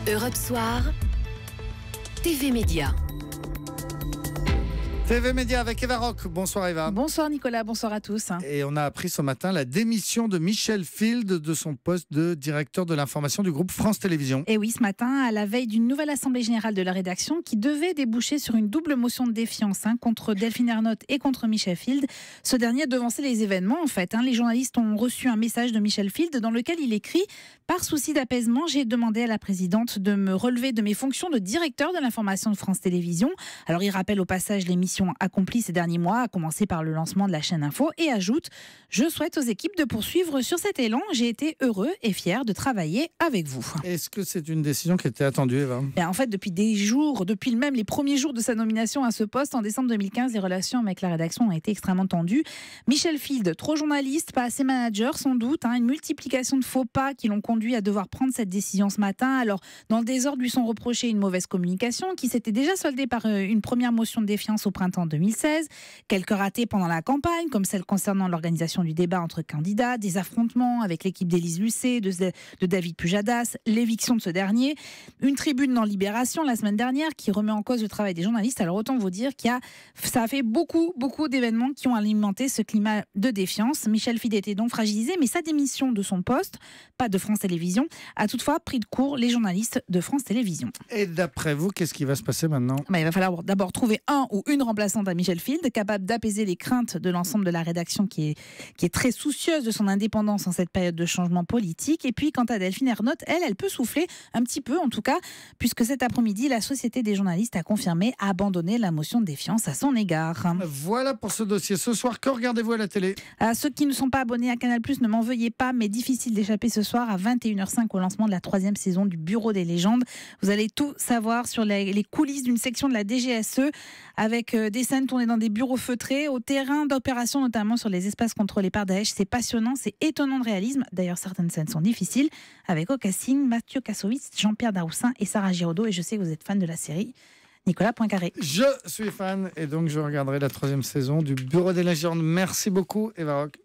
Europe Soir, TV Média. TV Média avec Eva Rock. Bonsoir Eva. Bonsoir Nicolas, bonsoir à tous. Et on a appris ce matin la démission de Michel Field de son poste de directeur de l'information du groupe France Télévisions. Et oui, ce matin, à la veille d'une nouvelle assemblée générale de la rédaction qui devait déboucher sur une double motion de défiance contre Delphine Ernotte et contre Michel Field. Ce dernier devançait les événements en fait. Les journalistes ont reçu un message de Michel Field dans lequel il écrit « Par souci d'apaisement, j'ai demandé à la présidente de me relever de mes fonctions de directeur de l'information de France Télévisions. » Alors il rappelle au passage l'émission accomplie ces derniers mois, à commencer par le lancement de la chaîne Info, et ajoute « Je souhaite aux équipes de poursuivre sur cet élan. J'ai été heureux et fier de travailler avec vous. » Est-ce que c'est une décision qui était attendue, Eva ? En fait, depuis des jours, depuis même les premiers jours de sa nomination à ce poste, en décembre 2015, les relations avec la rédaction ont été extrêmement tendues. Michel Field, trop journaliste, pas assez manager sans doute, une multiplication de faux pas qui l'ont conduit à devoir prendre cette décision ce matin. Alors, dans le désordre, lui sont reprochés une mauvaise communication qui s'était déjà soldée par une première motion de défiance au printemps 2016, quelques ratés pendant la campagne, comme celle concernant l'organisation du débat entre candidats, des affrontements avec l'équipe d'Élise Lucet, de David Pujadas, l'éviction de ce dernier, une tribune dans Libération la semaine dernière qui remet en cause le travail des journalistes. Alors autant vous dire ça a fait beaucoup d'événements qui ont alimenté ce climat de défiance. Michel Field était donc fragilisé, mais sa démission de son poste, pas de France Télévisions, a toutefois pris de court les journalistes de France Télévisions. Et d'après vous, qu'est-ce qui va se passer maintenant ? Il va falloir d'abord trouver un ou une remplaçante à Michel Field, capable d'apaiser les craintes de l'ensemble de la rédaction qui est très soucieuse de son indépendance en cette période de changement politique. Et puis, quant à Delphine Ernotte, elle peut souffler un petit peu, en tout cas, puisque cet après-midi, la Société des journalistes a confirmé abandonner la motion de défiance à son égard. Voilà pour ce dossier. Ce soir, que regardez-vous à la télé ? À ceux qui ne sont pas abonnés à Canal+, ne m'en veuillez pas, mais difficile d'échapper ce soir à 21h05 au lancement de la 3e saison du Bureau des légendes. Vous allez tout savoir sur les coulisses d'une section de la DGSE, avec des scènes tournées dans des bureaux feutrés, au terrain d'opération, notamment sur les espaces contrôlés par Daesh. C'est passionnant, c'est étonnant de réalisme. D'ailleurs, certaines scènes sont difficiles, avec au casting Mathieu Kassovitz, Jean-Pierre Daroussin et Sarah Giraudot. Et je sais que vous êtes fan de la série. Nicolas Poincaré. Je suis fan et donc je regarderai la 3e saison du Bureau des légendes. Merci beaucoup, Eva Rock.